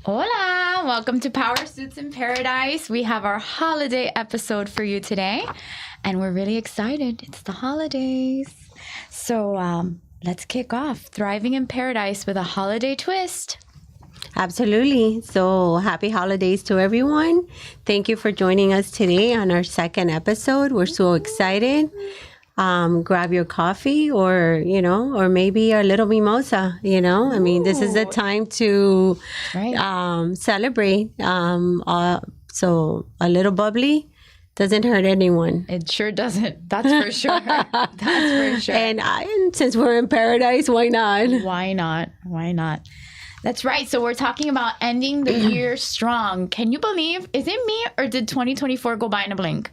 Hola! Welcome to Powersuits in Paradise. We have our holiday episode for you today, and we're really excited. It's the holidays. So let's kick off Thriving in Paradise with a holiday twist. Absolutely. So happy holidays to everyone. Thank you for joining us today on our second episode. We're so excited. Grab your coffee or maybe a little mimosa, I mean, this is the time to celebrate. So a little bubbly doesn't hurt anyone. It sure doesn't. That's for sure. That's for sure. And since we're in paradise, why not? Why not? Why not? That's right. So we're talking about ending the year strong. Can you believe, is it me or did 2024 go by in a blink?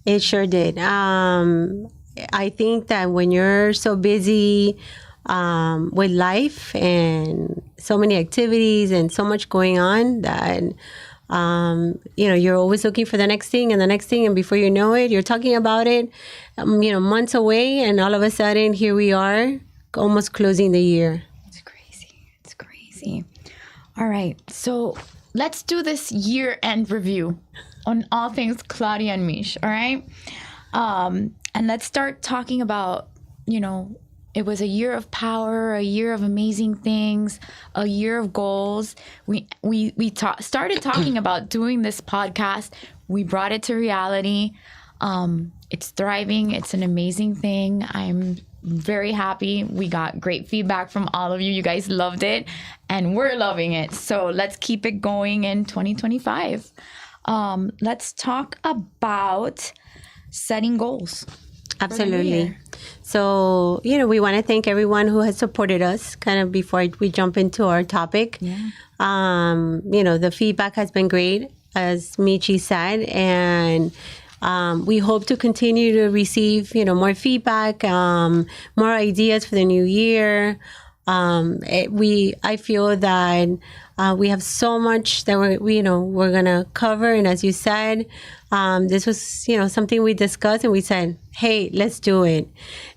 It sure did. I think that when you're so busy with life and so many activities and so much going on that, you're always looking for the next thing and the next thing. And before you know it, you're talking about it, months away. And all of a sudden, here we are almost closing the year. It's crazy. It's crazy. All right. So let's do this year-end review on all things Claudia and Mish. All right. And let's start talking about, it was a year of power, a year of amazing things, a year of goals. We started talking about doing this podcast. We brought it to reality. It's thriving. It's an amazing thing. I'm very happy. We got great feedback from all of you. You guys loved it, and we're loving it. So let's keep it going in 2025. Let's talk about setting goals. Absolutely. So, we want to thank everyone who has supported us kind of before we jump into our topic. Yeah. The feedback has been great, as Michi said, and we hope to continue to receive, more feedback, more ideas for the new year. I feel that we have so much that we're gonna cover, and as you said, this was something we discussed, and we said, hey, let's do it.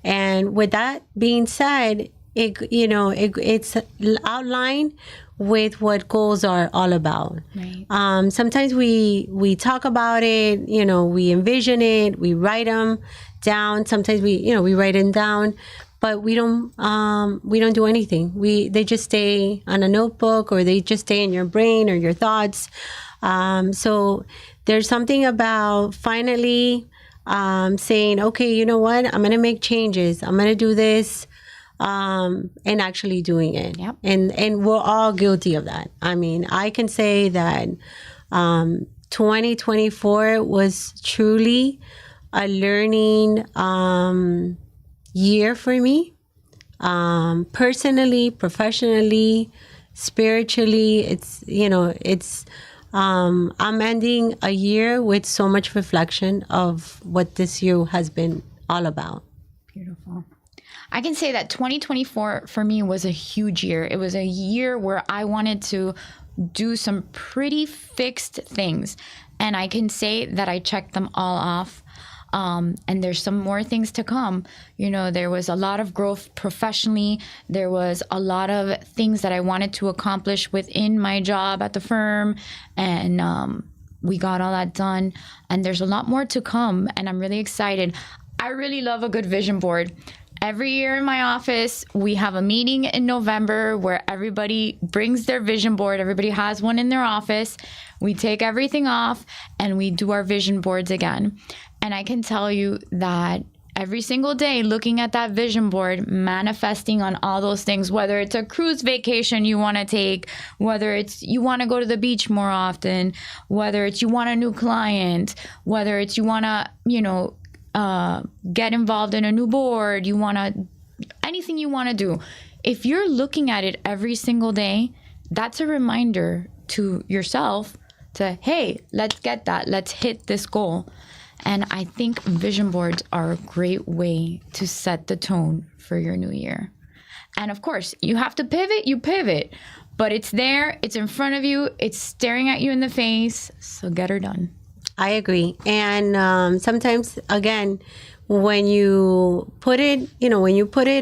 And with that being said, it's outlined with what goals are all about. Right. Sometimes we talk about it, we envision it, we write them down. Sometimes we write them down. But we don't do anything. They just stay on a notebook, or they just stay in your brain or your thoughts. So there's something about finally saying, okay, you know what? I'm going to make changes. I'm going to do this, and actually doing it. Yep. And we're all guilty of that. I mean, I can say that 2024 was truly a learning year for me, personally, professionally, spiritually. I'm ending a year with so much reflection of what this year has been all about. Beautiful. I can say that 2024 for me was a huge year. It was a year where I wanted to do some pretty fixed things, and I can say that I checked them all off. And there's some more things to come. There was a lot of growth professionally. There was a lot of things that I wanted to accomplish within my job at the firm. And we got all that done. And there's a lot more to come. And I'm really excited. I really love a good vision board. Every year in my office, we have a meeting in November where everybody brings their vision board. Everybody has one in their office. We take everything off and we do our vision boards again. And I can tell you that every single day, looking at that vision board, manifesting on all those things, whether it's a cruise vacation you want to take, whether it's you want to go to the beach more often, whether it's you want a new client, whether it's you want to, get involved in a new board, anything you want to do. If you're looking at it every single day, that's a reminder to yourself to, hey, let's get that. Let's hit this goal. And I think vision boards are a great way to set the tone for your new year. And of course, you have to pivot, you pivot. But it's there, it's in front of you, it's staring at you in the face. So get her done. I agree. And sometimes, again, when you put it,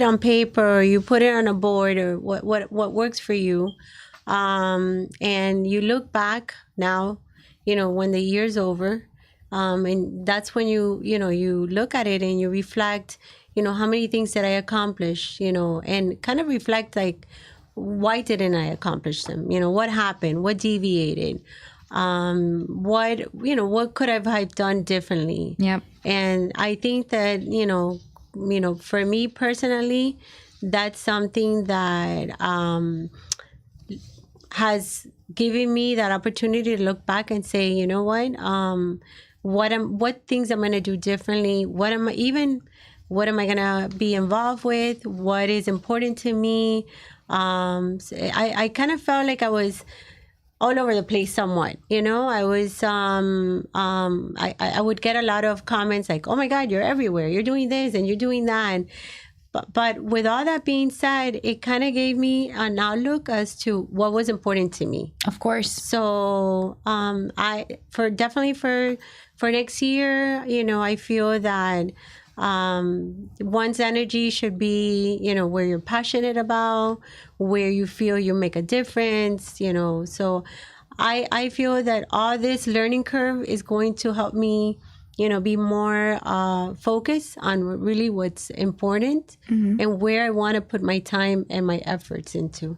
on paper, or you put it on a board, or what works for you, And you look back now, when the year's over, and that's when you look at it and you reflect, how many things did I accomplish, and kind of reflect like, why didn't I accomplish them? What happened? What deviated? What could I have done differently? Yep. And I think that, for me personally, that's something that has given me that opportunity to look back and say, you know what things I'm going to do differently? What am I going to be involved with? What is important to me? So I kind of felt like I was all over the place somewhat, I was, I would get a lot of comments like, oh my God, you're everywhere. You're doing this and you're doing that. But with all that being said, it kind of gave me an outlook as to what was important to me. Of course. So, definitely for next year, I feel that, one's energy should be, where you're passionate about, where you feel you make a difference, so I feel that all this learning curve is going to help me, be more focused on really what's important and where I want to put my time and my efforts into.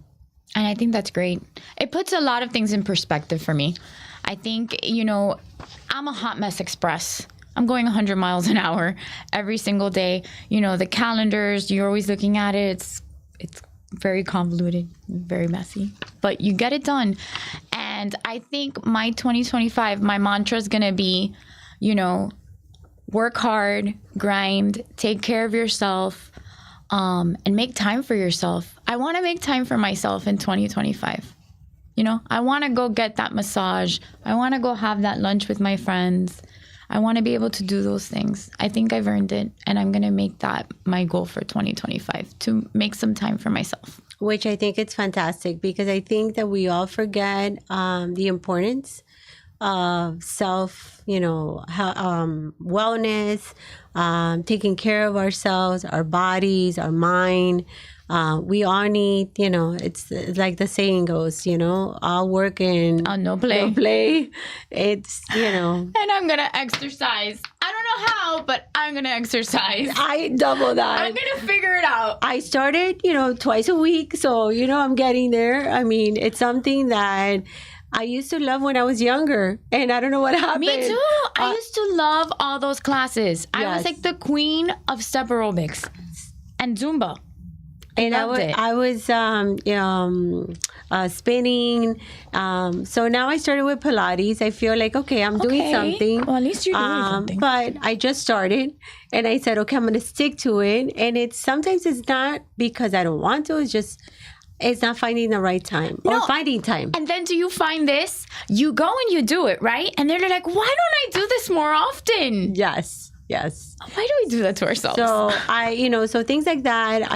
And I think that's great. It puts a lot of things in perspective for me. I think, I'm a hot mess express. I'm going 100 miles an hour every single day. The calendars, you're always looking at it. It's very convoluted, very messy, but you get it done. And I think my 2025, my mantra is going to be, work hard, grind, take care of yourself, and make time for yourself. I want to make time for myself in 2025. I want to go get that massage. I want to go have that lunch with my friends. I want to be able to do those things. I think I've earned it, and I'm going to make that my goal for 2025, to make some time for myself. Which I think it's fantastic, because I think that we all forget the importance of self, wellness, taking care of ourselves, our bodies, our mind. We all need, it's like the saying goes, all work and no play. No play. It's, And I'm going to exercise. I don't know how, but I'm going to exercise. I double that. I'm going to figure it out. I started, twice a week. So, I'm getting there. I mean, it's something that I used to love when I was younger, and I don't know what happened. Me too. I used to love all those classes. Yes. I was like the queen of step aerobics and Zumba. And I was spinning. So now I started with Pilates. I feel like, okay, I'm doing something. Well, at least you're doing something. But I just started, and I said, okay, I'm going to stick to it. And sometimes it's not because I don't want to. It's not finding the right time or finding time. And then do you find this? You go and you do it, right? And they're like, why don't I do this more often? Yes. Why do we do that to ourselves? So so things like that.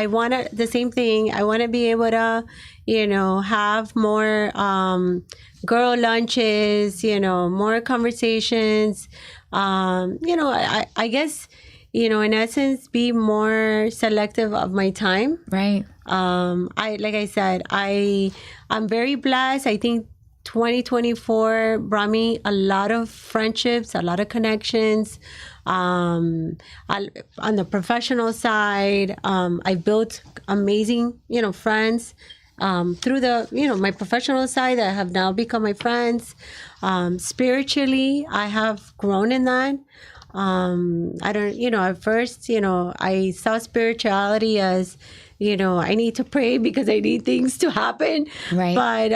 The same thing. I want to be able to, have more girl lunches, more conversations. I guess, in essence, be more selective of my time. Right. Like I said, I'm very blessed. I think 2024 brought me a lot of friendships, a lot of connections. On the professional side, I built amazing, friends through my professional side that have now become my friends. Spiritually, I have grown in that. At first, I saw spirituality as, I need to pray because I need things to happen. Right. But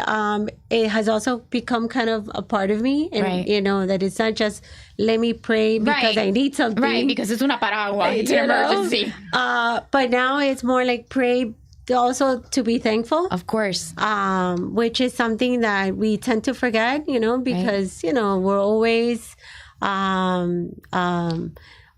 it has also become kind of a part of me. And, right. That it's not just let me pray because I need something. Right, because it's una paragua. It's an emergency. But now it's more like pray also to be thankful. Of course. Which is something that we tend to forget, because, right. We're always...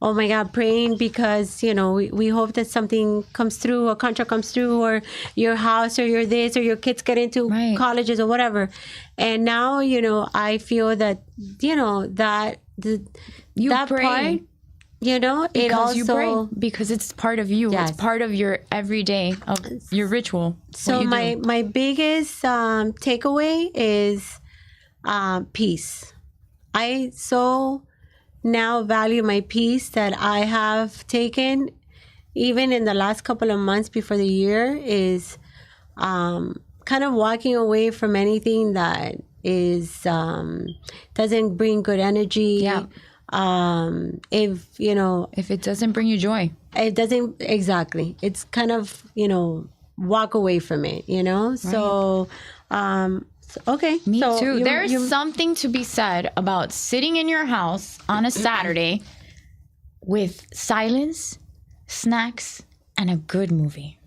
oh my God, praying because, we hope that something comes through, a contract comes through, or your house, or your this, or your kids get into right. colleges or whatever. And now, I feel that, that pray. part You know, it Because you pray. also. Because it's part of you. Yes. It's part of your everyday, of your ritual. So my biggest takeaway is peace. I so now value my peace that I have taken, even in the last couple of months before the year, is kind of walking away from anything that is doesn't bring good energy. Yeah. If If it doesn't bring you joy. it doesn't exactly, it's kind of walk away from it. So okay. Me so too. There's something to be said about sitting in your house on a Saturday with silence, snacks, and a good movie.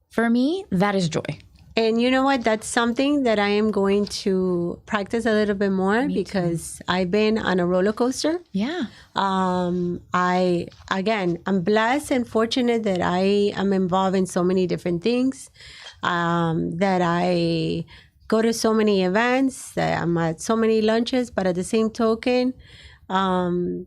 For me, that is joy. And you know what? That's something that I am going to practice a little bit more because I've been on a roller coaster. Yeah. I'm blessed and fortunate that I am involved in so many different things, that I go to so many events, that I'm at so many lunches, but at the same token,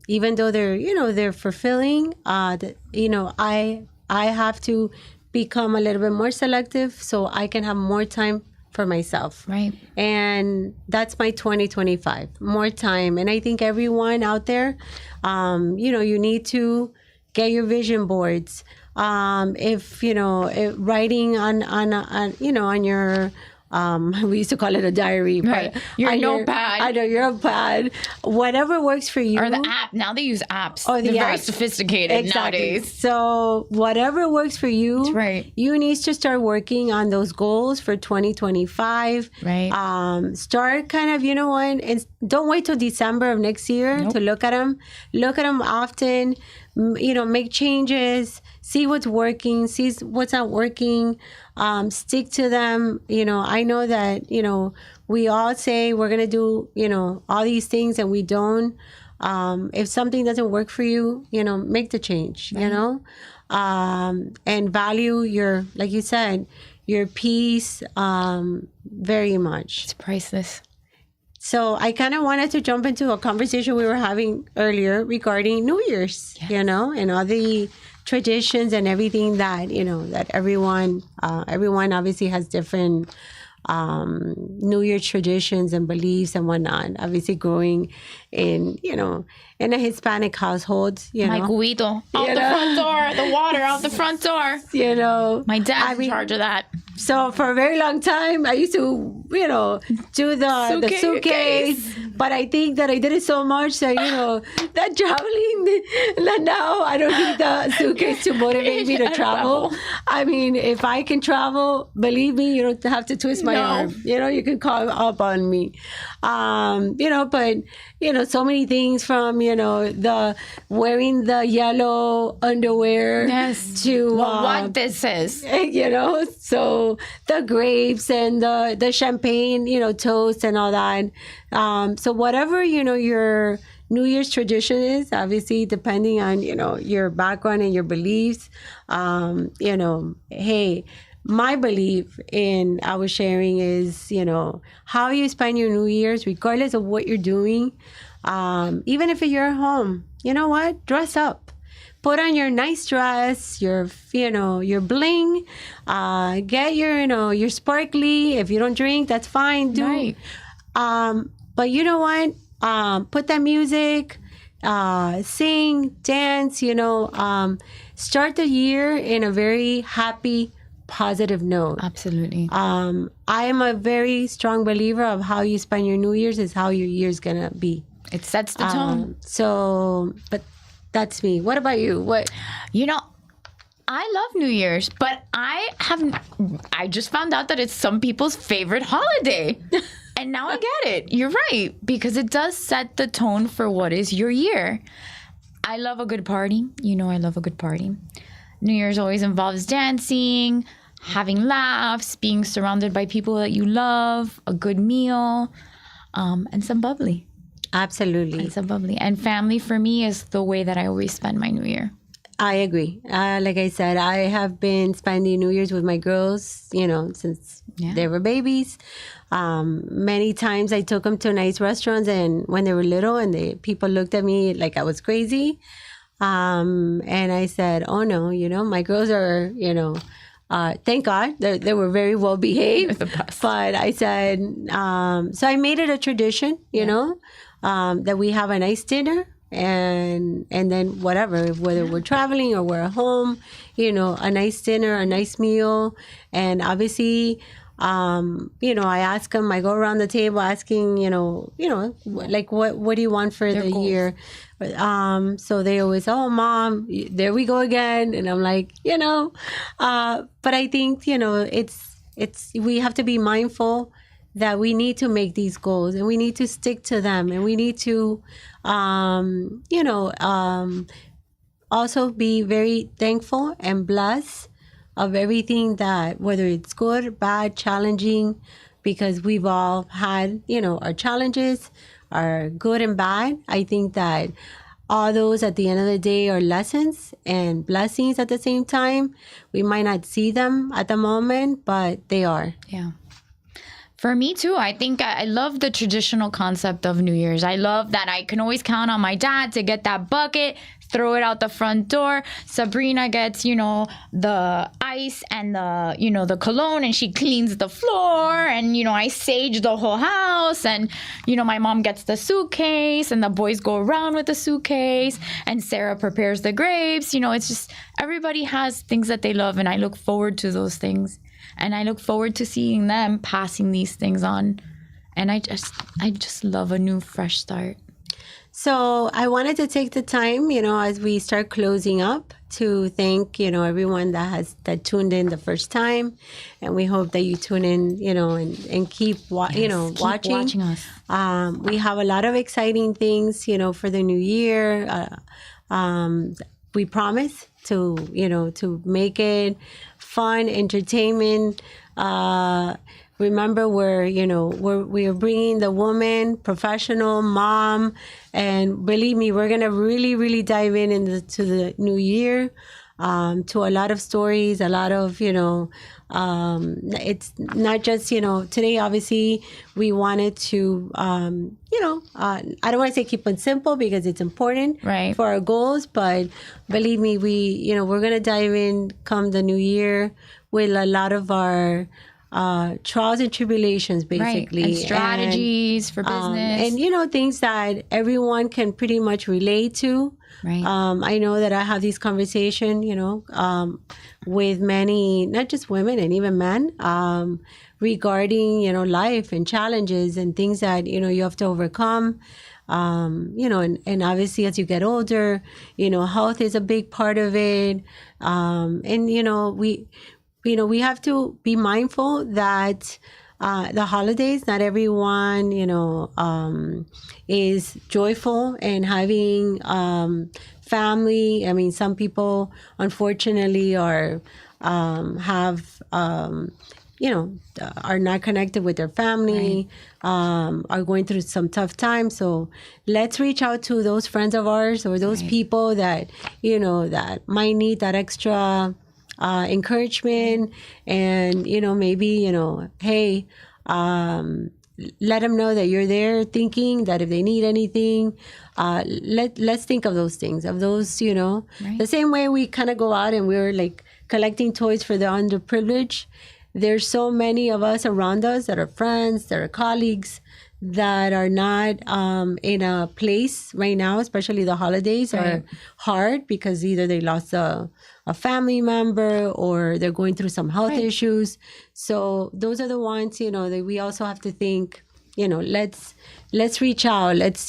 even though they're fulfilling, I have to become a little bit more selective so I can have more time for myself. Right. And that's my 2025, more time. And I think everyone out there, you need to get your vision boards. If writing on your we used to call it a diary, Right. but Your on notepad. I know, your notepad, whatever works for you. Or the app. Now they use apps. Or the They're very app. sophisticated nowadays. So whatever works for you, That's right. you need to start working on those goals for 2025. Right. Start kind of, and don't wait till December of next year to look at them. Look at them often, make changes, see what's working, see what's not working, stick to them. I know that, we all say we're going to do, all these things and we don't. If something doesn't work for you, make the change, and value your, like you said, your peace very much. It's priceless. So I kind of wanted to jump into a conversation we were having earlier regarding New Year's, and all the traditions and everything that, that everyone obviously has different New Year traditions and beliefs and whatnot. Obviously growing in, in a Hispanic household, My cubito. Out the front door. The water out the front door. My dad's in charge of that. So for a very long time, I used to, do the suitcase. But I think that I did it so much that, that traveling, that now I don't need the suitcase to motivate me to travel. I mean, if I can travel, believe me, you don't have to twist my arm. You can call up on me. But, so many things from, the wearing the yellow underwear to what this is. So the grapes and the champagne, toast and all that. So whatever, your New Year's tradition is, obviously, depending on, your background and your beliefs, hey, my belief in I was sharing is, how you spend your New Year's, regardless of what you're doing, even if you're at home, you know what? Dress up. Put on your nice dress, your bling, get your sparkly. If you don't drink, that's fine. Right. But you know what? Put that music, sing, dance, start the year in a very happy, positive note. Absolutely. I am a very strong believer of how you spend your New Year's is how your year's going to be. It sets the tone. But that's me. What about you? What? I love New Year's, but I just found out that it's some people's favorite holiday. And now I get it. You're right. Because it does set the tone for what is your year. I love a good party. I love a good party. New Year's always involves dancing, having laughs, being surrounded by people that you love, a good meal, and some bubbly. Absolutely. And some bubbly. And family for me is the way that I always spend my New Year. I agree. Like I said, I have been spending New Year's with my girls, since they were babies. Many times I took them to nice restaurants and when they were little and people looked at me like I was crazy. And I said, oh no, my girls are, thank God they were very well behaved. The best. But I said, so I made it a tradition, that we have a nice dinner. And then whether we're traveling or we're at home, a nice dinner, a nice meal. And obviously, I ask them, I go around the table asking, like what do you want for the goals. year? So they always, oh, Mom, there we go again. And I'm like, but I think, we have to be mindful that we need to make these goals and we need to stick to them, and we need to, also be very thankful and blessed of everything, that whether it's good, bad, challenging, because we've all had, our challenges are good and bad. I think that all those at the end of the day are lessons and blessings at the same time. We might not see them at the moment, but they are. Yeah. For me too, I think I love the traditional concept of New Year's. I love that I can always count on my dad to get that bucket, throw it out the front door. Sabrina gets, the ice and the cologne, and she cleans the floor, and, I sage the whole house, and, my mom gets the suitcase, and the boys go around with the suitcase, and Sarah prepares the grapes. It's just, everybody has things that they love, and I look forward to those things. And I look forward to seeing them passing these things on. And I just love a new, fresh start. So I wanted to take the time, as we start closing up, to thank, everyone that tuned in the first time. And we hope that you tune in, and keep watching us. We have a lot of exciting things, for the new year. We promise to make it fun, entertainment. Remember, we are bringing the woman, professional, mom, and believe me, we're gonna really, really dive into the new year, to a lot of stories, a lot of it's not just today. Obviously, we wanted to I don't want to say keep it simple, because it's important for our goals, but believe me, we're gonna dive in come the new year with a lot of our trials and tribulations, basically, and strategies for business, and things that everyone can pretty much relate to. I know that I have these conversations, with many, not just women and even men, regarding life and challenges and things that you have to overcome. And obviously, as you get older, health is a big part of it, and we have to be mindful that the holidays, not everyone, is joyful and having family. I mean, some people, unfortunately, are not connected with their family, are going through some tough times. So let's reach out to those friends of ours, or those people that, that might need that extra encouragement, and maybe hey, let them know that you're there, thinking that if they need anything, let's think of those things, the same way we kind of go out and we're like collecting toys for the underprivileged. There's so many of us around us that are friends, that are colleagues, that are not in a place right now, especially the holidays are hard, because either they lost a family member, or they're going through some health issues. So those are the ones, that we also have to think, let's reach out. Let's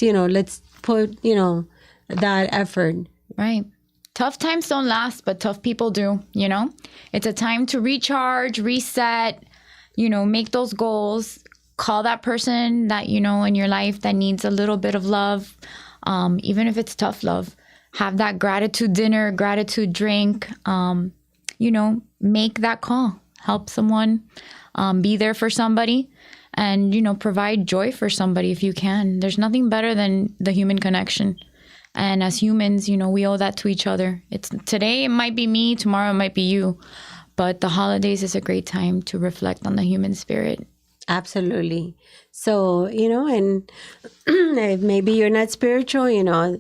put, that effort. Right. Tough times don't last, but tough people do, It's a time to recharge, reset, make those goals. Call that person that in your life that needs a little bit of love, even if it's tough love. Have that gratitude dinner, gratitude drink, make that call. Help someone, be there for somebody, and, provide joy for somebody if you can. There's nothing better than the human connection. And as humans, we owe that to each other. Today it might be me, tomorrow it might be you. But the holidays is a great time to reflect on the human spirit. Absolutely. So, and if maybe you're not spiritual,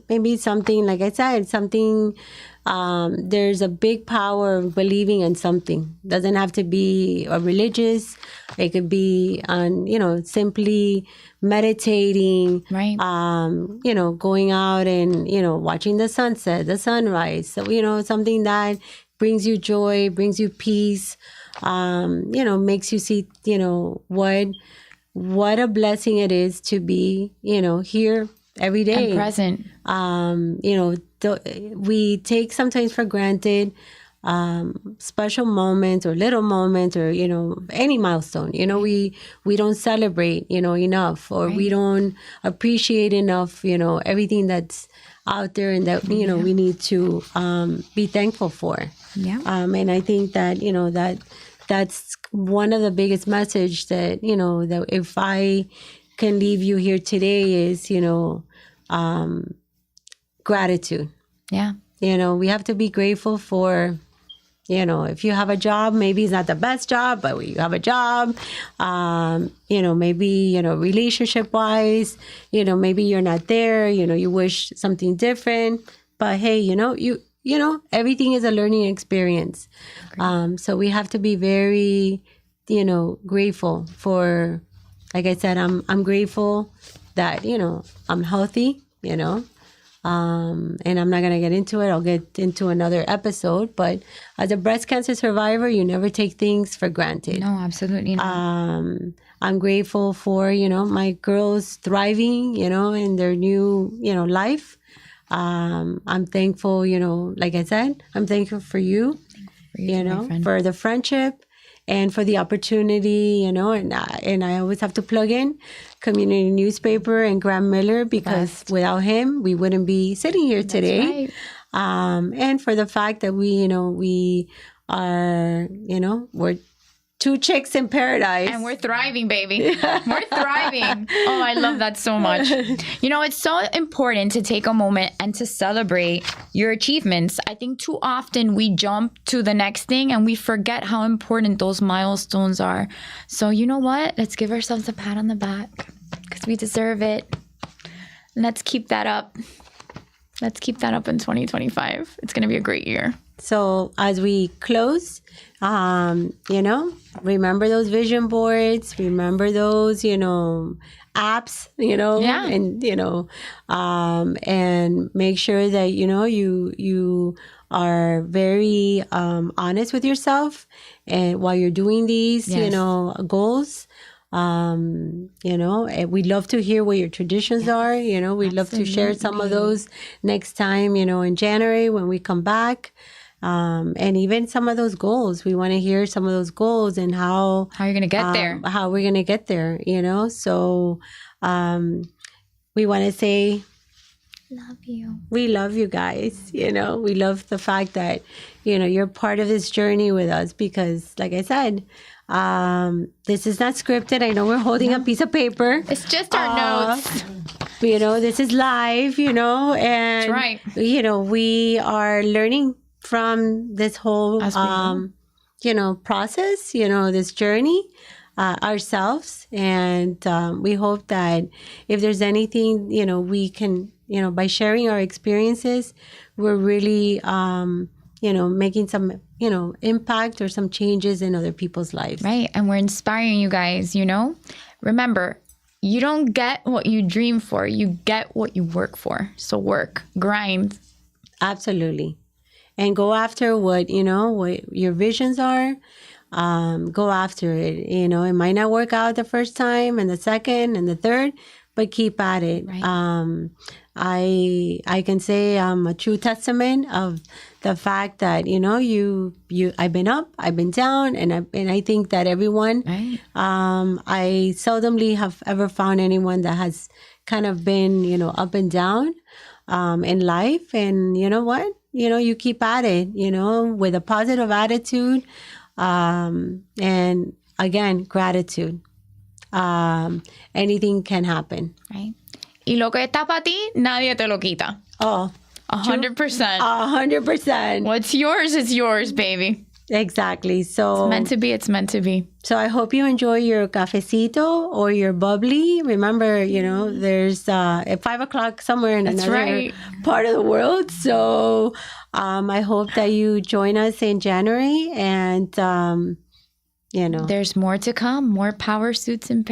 maybe something, like I said, something, there's a big power of believing in something. Doesn't have to be a religious. It could be on, simply meditating, Right. Going out and, watching the sunset, the sunrise. So, something that brings you joy, brings you peace, makes you see, what a blessing it is to be, here every day. And present. We take sometimes for granted special moments or little moments or, any milestone. We don't celebrate, enough, or we don't appreciate enough, everything that's out there and that, we need to be thankful for. Yeah. And I think that, that's one of the biggest message that, that if I can leave you here today is, gratitude. Yeah. We have to be grateful for, if you have a job, maybe it's not the best job, but you have a job, maybe, relationship wise, maybe you're not there, you wish something different, but hey, everything is a learning experience. So we have to be very, grateful for, like I said, I'm grateful that, I'm healthy, and I'm not going to get into it. I'll get into another episode, but as a breast cancer survivor, you never take things for granted. No, absolutely not. I'm grateful for, my girls thriving, in their new, life. I'm thankful, like I said, I'm thankful for you, for the friendship and for the opportunity, and I always have to plug in community newspaper and Graham Miller, because without him, we wouldn't be sitting here today. Right. And for the fact that we are, we're two chicks in paradise. And we're thriving, baby. We're thriving. Oh, I love that so much. It's so important to take a moment and to celebrate your achievements. I think too often we jump to the next thing and we forget how important those milestones are. So you know what? Let's give ourselves a pat on the back because we deserve it. Let's keep that up. Let's keep that up in 2025. It's going to be a great year. So as we close, remember those vision boards, remember those, apps, and make sure that, you are very honest with yourself and while you're doing these, goals. We'd love to hear what your traditions are. We'd love to share some of those next time, in January when we come back. And even some of those goals, we want to hear some of those goals and how you're going to get there, how we're going to get there, So, we want to say, love you. We love you guys. We love the fact that, you're part of this journey with us because, like I said, this is not scripted. I know we're holding a piece of paper. It's just our notes. This is live, and that's right. We are learning from this whole, process, this journey ourselves. And we hope that if there's anything, we can, by sharing our experiences, we're really, making some, impact or some changes in other people's lives. Right. And we're inspiring you guys, Remember, you don't get what you dream for. You get what you work for. So work, grind. Absolutely. And go after what your visions are. Go after it. It might not work out the first time and the second and the third, but keep at it. Right. I can say I'm a true testament of the fact that I've been up, I've been down, and I think that everyone. Right. I seldomly have ever found anyone that has kind of been up and down in life, and you know what? You keep at it, with a positive attitude, and again, gratitude. Anything can happen. Right. Y lo que está para ti, nadie te lo quita. Oh, 100%. 100%. What's yours is yours, baby. Exactly. So Meant to be, it's meant to be. So I hope you enjoy your cafecito or your bubbly. Remember, there's at 5 o'clock somewhere in That's another right. part of the world. So I hope that you join us in January, and There's more to come, more power suits in Paris.